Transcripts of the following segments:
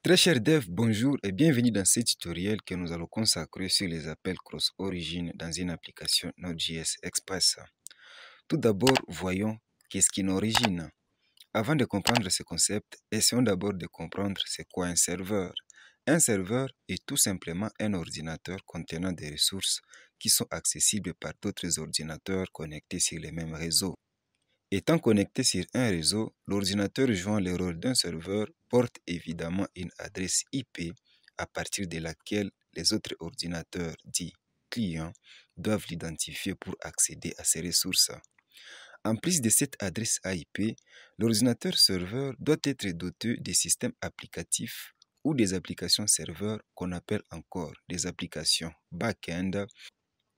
Très cher Dev, bonjour et bienvenue dans ce tutoriel que nous allons consacrer sur les appels cross-origin dans une application Node.js Express. Tout d'abord, voyons qu'est-ce qu'une origine. Avant de comprendre ce concept, essayons d'abord de comprendre c'est quoi un serveur. Un serveur est tout simplement un ordinateur contenant des ressources qui sont accessibles par d'autres ordinateurs connectés sur les mêmes réseaux. Étant connecté sur un réseau, l'ordinateur jouant le rôle d'un serveur porte évidemment une adresse IP à partir de laquelle les autres ordinateurs dits clients doivent l'identifier pour accéder à ces ressources. En plus de cette adresse IP, l'ordinateur serveur doit être doté des systèmes applicatifs ou des applications serveurs qu'on appelle encore des applications back-end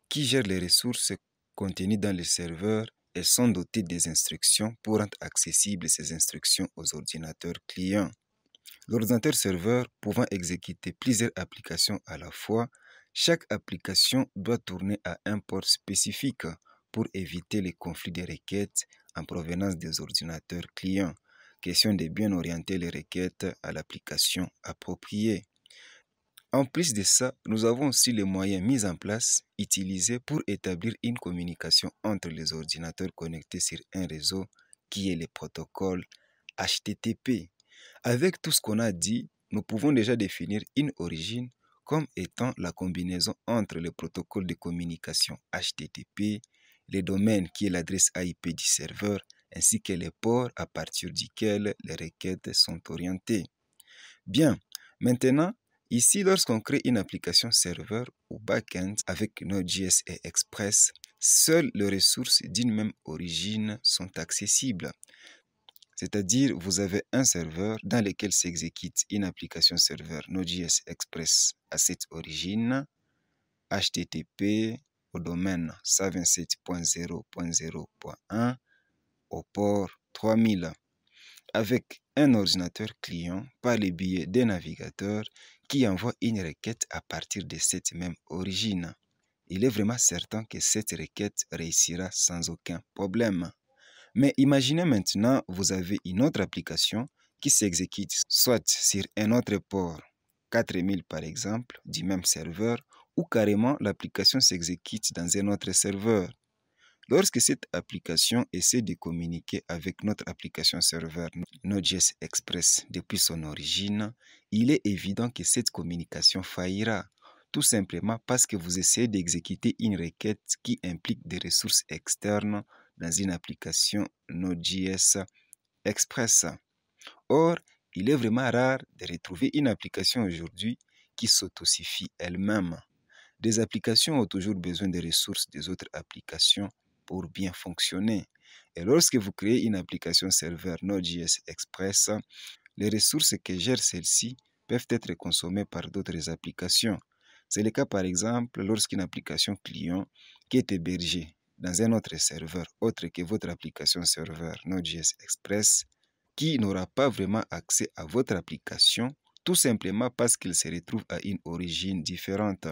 qui gèrent les ressources contenues dans le serveur et sont dotées des instructions pour rendre accessibles ces instructions aux ordinateurs clients. L'ordinateur serveur pouvant exécuter plusieurs applications à la fois, chaque application doit tourner à un port spécifique pour éviter les conflits de requêtes en provenance des ordinateurs clients. Question de bien orienter les requêtes à l'application appropriée. En plus de ça, nous avons aussi les moyens mis en place, utilisés pour établir une communication entre les ordinateurs connectés sur un réseau qui est le protocole HTTP. Avec tout ce qu'on a dit, nous pouvons déjà définir une origine comme étant la combinaison entre le protocole de communication HTTP, le domaine qui est l'adresse IP du serveur, ainsi que les ports à partir duquel les requêtes sont orientées. Bien, maintenant, ici, lorsqu'on crée une application serveur ou backend avec Node.js et Express, seules les ressources d'une même origine sont accessibles. C'est-à-dire, vous avez un serveur dans lequel s'exécute une application serveur Node.js Express à cette origine, HTTP au domaine 127.0.0.1 au port 3000, avec un ordinateur client par le biais d'un navigateur qui envoie une requête à partir de cette même origine. Il est vraiment certain que cette requête réussira sans aucun problème. Mais imaginez maintenant, vous avez une autre application qui s'exécute soit sur un autre port, 4000 par exemple, du même serveur, ou carrément l'application s'exécute dans un autre serveur. Lorsque cette application essaie de communiquer avec notre application serveur Node.js Express depuis son origine, il est évident que cette communication faillira, tout simplement parce que vous essayez d'exécuter une requête qui implique des ressources externes dans une application Node.js Express. Or, il est vraiment rare de retrouver une application aujourd'hui qui s'autosuffit elle-même. Des applications ont toujours besoin des ressources des autres applications pour bien fonctionner. Et lorsque vous créez une application serveur Node.js Express, les ressources que gère celle-ci peuvent être consommées par d'autres applications. C'est le cas par exemple lorsqu'une application client qui est hébergée dans un autre serveur autre que votre application serveur Node.js Express, qui n'aura pas vraiment accès à votre application, tout simplement parce qu'il se retrouve à une origine différente.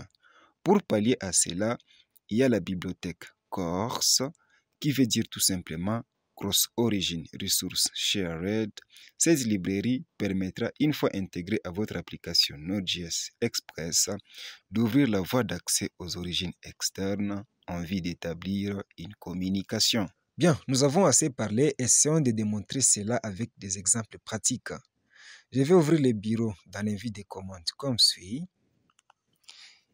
Pour pallier à cela, il y a la bibliothèque CORS qui veut dire tout simplement Cross Origin Resource Shared. Cette librairie permettra, une fois intégrée à votre application Node.js Express, d'ouvrir la voie d'accès aux origines externes en vue d'établir une communication. Bien, nous avons assez parlé, essayons de démontrer cela avec des exemples pratiques. Je vais ouvrir le bureau dans l'invite des commandes comme suit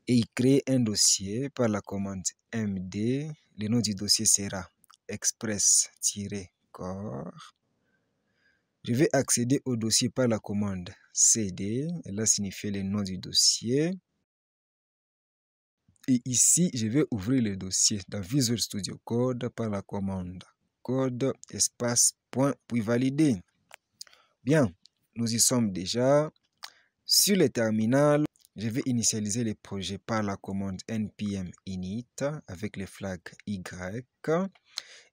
et y créer un dossier par la commande md. Le nom du dossier sera express-core. Je vais accéder au dossier par la commande cd. Elle a signifié le nom du dossier. Et ici, je vais ouvrir le dossier dans Visual Studio Code par la commande code espace point puis valider. Bien, nous y sommes déjà. Sur le terminal, je vais initialiser le projet par la commande npm init avec le flag y.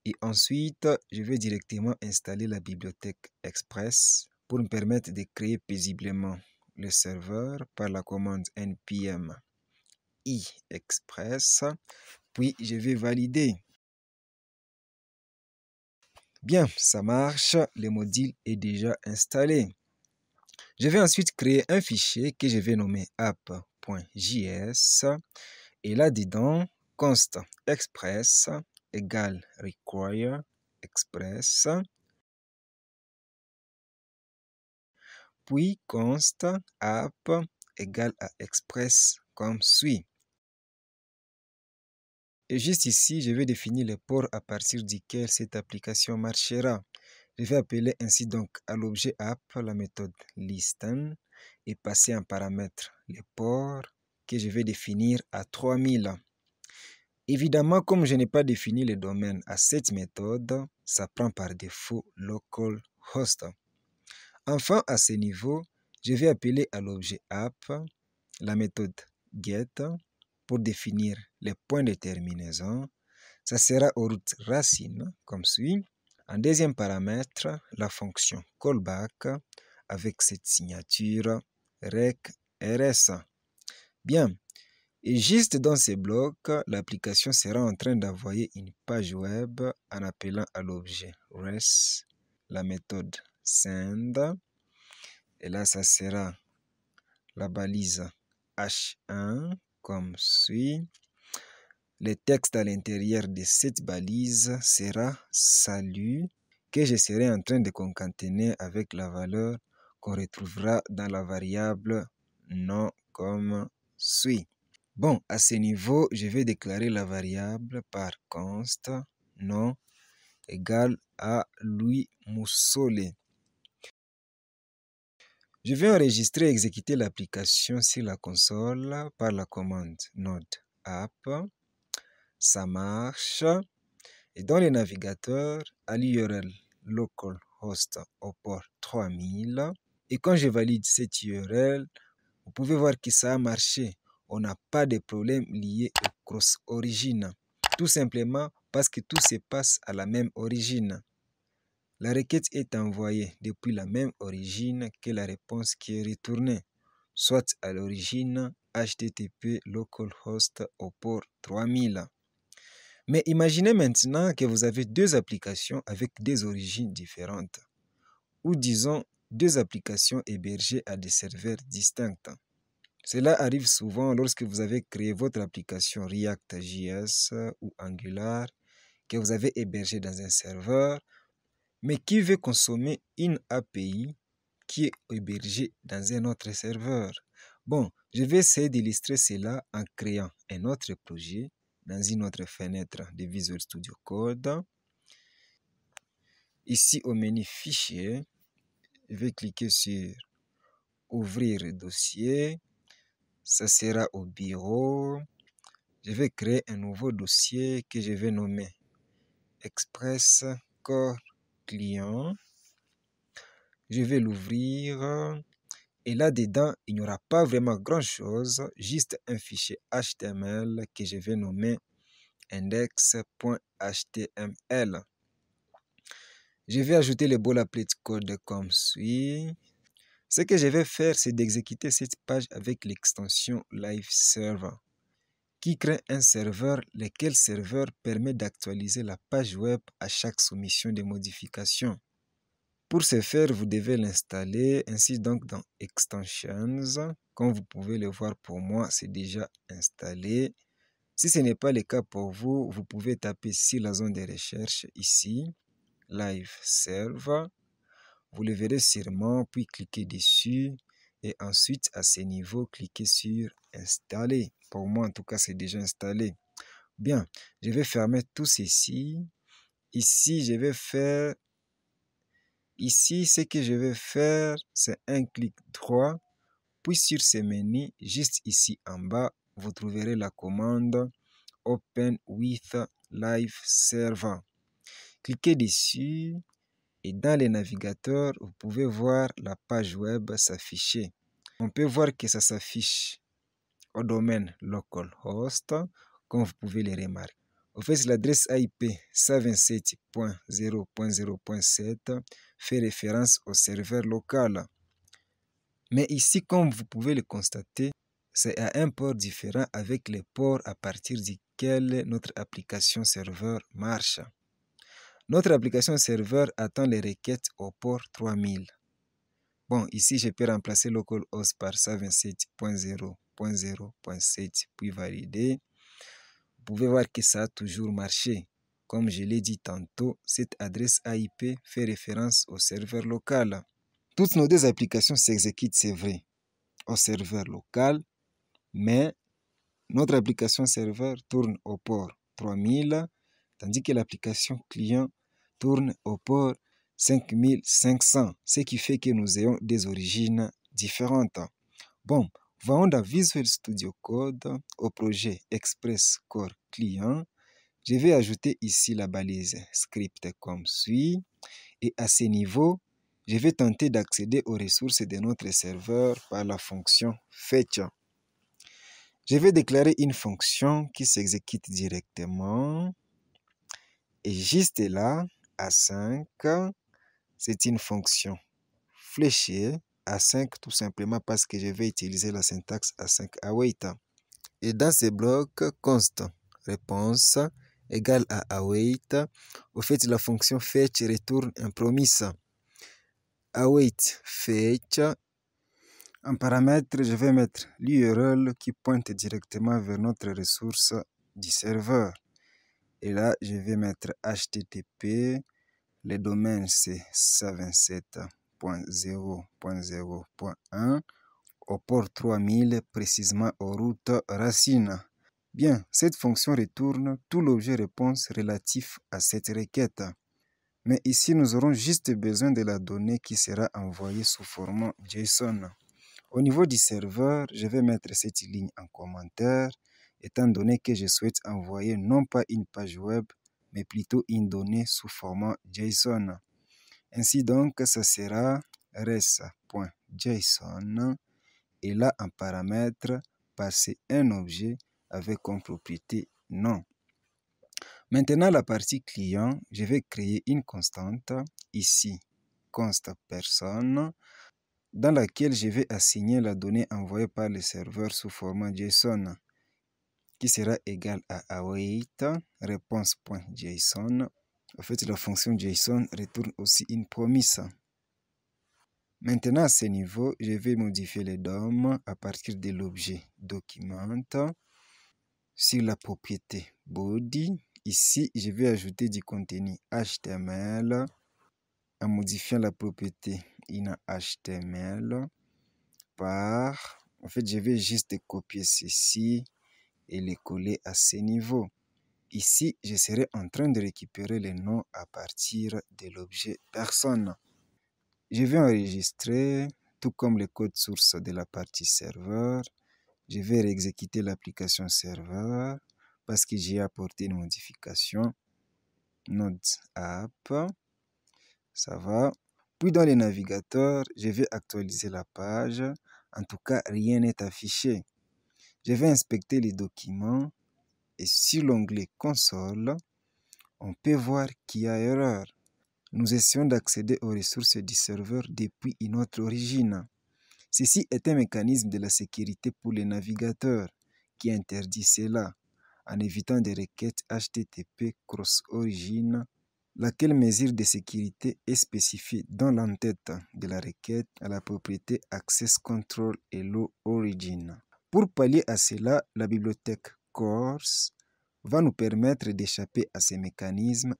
Et ensuite, je vais directement installer la bibliothèque Express pour me permettre de créer paisiblement le serveur par la commande npm i express. Puis, je vais valider. Bien, ça marche. Le module est déjà installé. Je vais ensuite créer un fichier que je vais nommer app.js et là-dedans, const express égale require express, puis const app égale à express comme suit. Et juste ici, je vais définir les ports à partir duquel cette application marchera. Je vais appeler ainsi donc à l'objet app la méthode listen et passer en paramètre les ports que je vais définir à 3000. Évidemment, comme je n'ai pas défini le domaine à cette méthode, ça prend par défaut localhost. Enfin, à ce niveau, je vais appeler à l'objet app la méthode get pour définir les points de terminaison. Ça sera aux routes racines comme suit. En deuxième paramètre, la fonction callback avec cette signature recrs. Bien. Et juste dans ces blocs, l'application sera en train d'envoyer une page web en appelant à l'objet res la méthode send. Et là, ça sera la balise H1 comme suit. Le texte à l'intérieur de cette balise sera salut que je serai en train de concaténer avec la valeur qu'on retrouvera dans la variable nom comme suit. Bon, à ce niveau, je vais déclarer la variable par const nom égale à Louis Moussolé. Je vais enregistrer et exécuter l'application sur la console par la commande node app. Ça marche. Et dans le navigateur, à l'URL localhost au port 3000. Et quand je valide cette URL, vous pouvez voir que ça a marché. On n'a pas de problème lié au cross origine. Tout simplement parce que tout se passe à la même origine. La requête est envoyée depuis la même origine que la réponse qui est retournée, soit à l'origine HTTP localhost au port 3000. Mais imaginez maintenant que vous avez deux applications avec des origines différentes, ou disons deux applications hébergées à des serveurs distincts. Cela arrive souvent lorsque vous avez créé votre application React.js ou Angular que vous avez hébergée dans un serveur, mais qui veut consommer une API qui est hébergée dans un autre serveur. Bon, je vais essayer d'illustrer cela en créant un autre projet dans une autre fenêtre de Visual Studio Code. Ici au menu Fichier, je vais cliquer sur Ouvrir dossier. Ça sera au bureau. Je vais créer un nouveau dossier que je vais nommer Express Core Client. Je vais l'ouvrir. Et là-dedans, il n'y aura pas vraiment grand-chose, juste un fichier HTML que je vais nommer index.html. Je vais ajouter le boilerplate code comme suit. Ce que je vais faire, c'est d'exécuter cette page avec l'extension Live Server, qui crée un serveur, lequel serveur permet d'actualiser la page web à chaque soumission de modifications. Pour ce faire, vous devez l'installer ainsi donc dans Extensions. Comme vous pouvez le voir pour moi, c'est déjà installé. Si ce n'est pas le cas pour vous, vous pouvez taper sur la zone de recherche ici, Live Server. Vous le verrez sûrement, puis cliquez dessus. Et ensuite, à ce niveau, cliquez sur Installer. Pour moi, en tout cas, c'est déjà installé. Bien, je vais fermer tout ceci. Ici, ce que je vais faire, c'est un clic droit. Puis sur ce menu, juste ici en bas, vous trouverez la commande Open with Live Server. Cliquez dessus et dans le navigateur, vous pouvez voir la page web s'afficher. On peut voir que ça s'affiche au domaine localhost, comme vous pouvez le remarquer. En fait, l'adresse IP 127.0.0.7 fait référence au serveur local. Mais ici, comme vous pouvez le constater, c'est à un port différent avec les ports à partir duquel notre application serveur marche. Notre application serveur attend les requêtes au port 3000. Bon, ici, je peux remplacer localhost par 127.0.0.7 puis valider. Vous pouvez voir que ça a toujours marché. Comme je l'ai dit tantôt, cette adresse IP fait référence au serveur local. Toutes nos deux applications s'exécutent, c'est vrai, au serveur local, mais notre application serveur tourne au port 3000, tandis que l'application client tourne au port 5500, ce qui fait que nous ayons des origines différentes. Bon, voyons dans Visual Studio Code au projet Express Core Client. Je vais ajouter ici la balise script comme suit. Et à ce niveau, je vais tenter d'accéder aux ressources de notre serveur par la fonction fetch. Je vais déclarer une fonction qui s'exécute directement. Et juste là, A5, c'est une fonction fléchée. A5 tout simplement parce que je vais utiliser la syntaxe A5 await. Et dans ce bloc, const réponse égale à await. Au fait, la fonction fetch retourne un promise. Await fetch. En paramètre, je vais mettre l'URL qui pointe directement vers notre ressource du serveur. Et là, je vais mettre HTTP. Le domaine, c'est 127.0.0.1 au port 3000, précisément aux routes racines. Bien, cette fonction retourne tout l'objet réponse relatif à cette requête. Mais ici, nous aurons juste besoin de la donnée qui sera envoyée sous format JSON. Au niveau du serveur, je vais mettre cette ligne en commentaire, étant donné que je souhaite envoyer non pas une page web, mais plutôt une donnée sous format JSON. Ainsi donc, ça sera res.json et là en paramètre, passer un objet avec comme propriété nom. Maintenant, la partie client, je vais créer une constante, ici, const personne, dans laquelle je vais assigner la donnée envoyée par le serveur sous format JSON, qui sera égal à await réponse.json. En fait, la fonction JSON retourne aussi une promesse. Maintenant, à ce niveau, je vais modifier le DOM à partir de l'objet document sur la propriété body. Ici, je vais ajouter du contenu HTML en modifiant la propriété inHTML par... En fait, je vais juste copier ceci et le coller à ce niveau. Ici, je serai en train de récupérer les noms à partir de l'objet personne. Je vais enregistrer, tout comme le code source de la partie serveur. Je vais réexécuter l'application serveur parce que j'ai apporté une modification. Node app, ça va. Puis dans le navigateur, je vais actualiser la page. En tout cas, rien n'est affiché. Je vais inspecter les documents et sur l'onglet console, on peut voir qu'il y a erreur. Nous essayons d'accéder aux ressources du serveur depuis une autre origine. Ceci est un mécanisme de la sécurité pour les navigateurs qui interdit cela en évitant des requêtes HTTP cross-origin. Laquelle mesure de sécurité est spécifiée dans l'entête de la requête à la propriété Access Control Hello Origin. Pour pallier à cela, la bibliothèque CORS va nous permettre d'échapper à ces mécanismes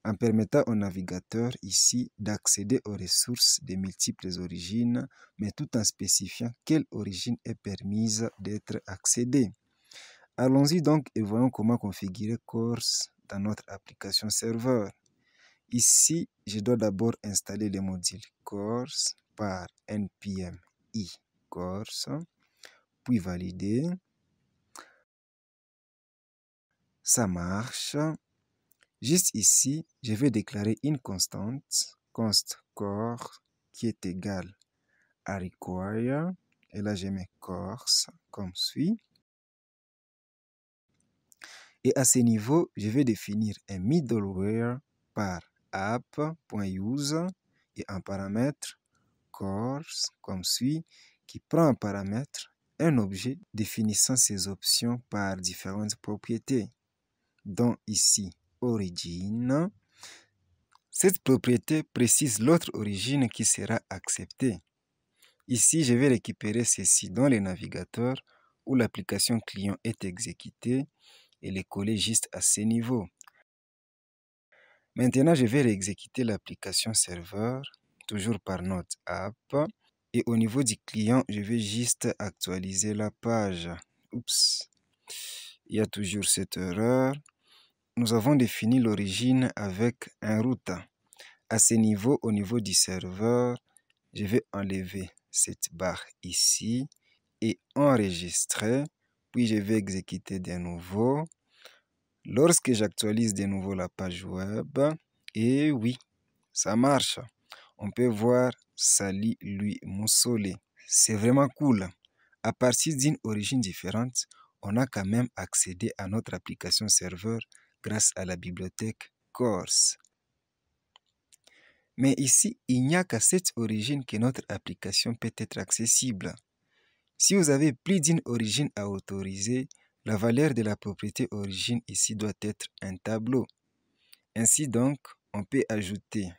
en permettant au navigateur ici d'accéder aux ressources de multiples origines, mais tout en spécifiant quelle origine est permise d'être accédée. Allons-y donc et voyons comment configurer CORS dans notre application serveur. Ici, je dois d'abord installer le module CORS par npm i CORS, puis valider. Ça marche. Juste ici, je vais déclarer une constante, const core, qui est égale à require. Et là, je mets CORS comme suit. Et à ce niveau, je vais définir un middleware par app.use et un paramètre CORS comme suit, qui prend en paramètre un objet définissant ses options par différentes propriétés, dont ici origine. Cette propriété précise l'autre origine qui sera acceptée. Ici, je vais récupérer ceci dans le navigateur où l'application client est exécutée et les coller juste à ce niveau. Maintenant, je vais réexécuter l'application serveur, toujours par notre app. Et au niveau du client, je vais juste actualiser la page. Oups, il y a toujours cette erreur. Nous avons défini l'origine avec un route. À ce niveau, au niveau du serveur, je vais enlever cette barre ici et enregistrer. Puis je vais exécuter de nouveau. Lorsque j'actualise de nouveau la page web, et oui, ça marche. On peut voir Sali Lui Moussole. C'est vraiment cool. À partir d'une origine différente, on a quand même accédé à notre application serveur grâce à la bibliothèque Corse. Mais ici, il n'y a qu'à cette origine que notre application peut être accessible. Si vous avez plus d'une origine à autoriser, la valeur de la propriété origine ici doit être un tableau. Ainsi donc, on peut ajouter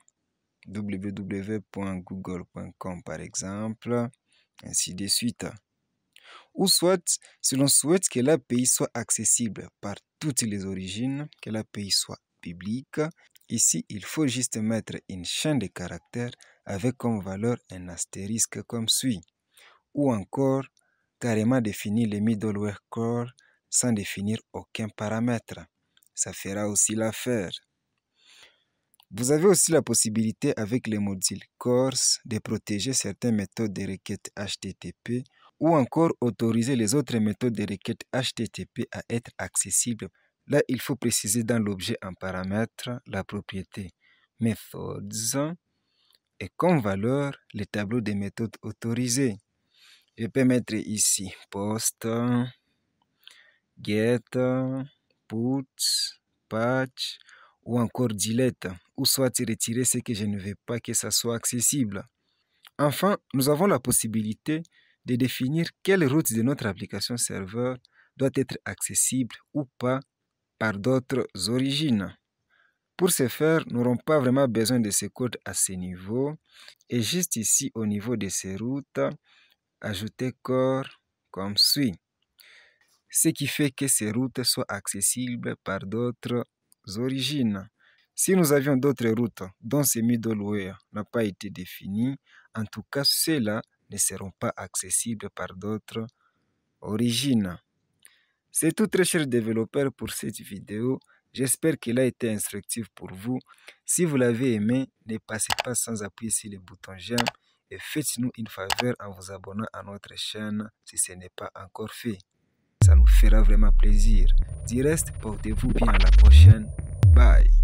www.google.com par exemple, ainsi de suite. Ou soit, si l'on souhaite que l'API soit accessible par toutes les origines, que l'API soit publique, ici, il faut juste mettre une chaîne de caractères avec comme valeur un astérisque comme suit. Ou encore, carrément définir les middleware core sans définir aucun paramètre. Ça fera aussi l'affaire. Vous avez aussi la possibilité avec les modules Corse de protéger certaines méthodes de requête HTTP ou encore autoriser les autres méthodes de requête HTTP à être accessibles. Là, il faut préciser dans l'objet en paramètre la propriété methods et comme valeur les tableaux des méthodes autorisées. Je peux mettre ici post, get, put, patch ou encore delete, ou soit retirer ce que je ne veux pas que ça soit accessible. Enfin, nous avons la possibilité de définir quelle route de notre application serveur doit être accessible ou pas par d'autres origines. Pour ce faire, nous n'aurons pas vraiment besoin de ce code à ce niveau. Et juste ici, au niveau de ces routes, ajouter core comme suit. Ce qui fait que ces routes soient accessibles par d'autres origines. Si nous avions d'autres routes dont ce middleware n'a pas été défini, en tout cas ceux-là ne seront pas accessibles par d'autres origines. C'est tout très chers développeurs pour cette vidéo. J'espère qu'elle a été instructive pour vous. Si vous l'avez aimé, ne passez pas sans appuyer sur le bouton j'aime et faites-nous une faveur en vous abonnant à notre chaîne si ce n'est pas encore fait. Ça nous fera vraiment plaisir. Du reste, portez-vous bien à la prochaine. Bye.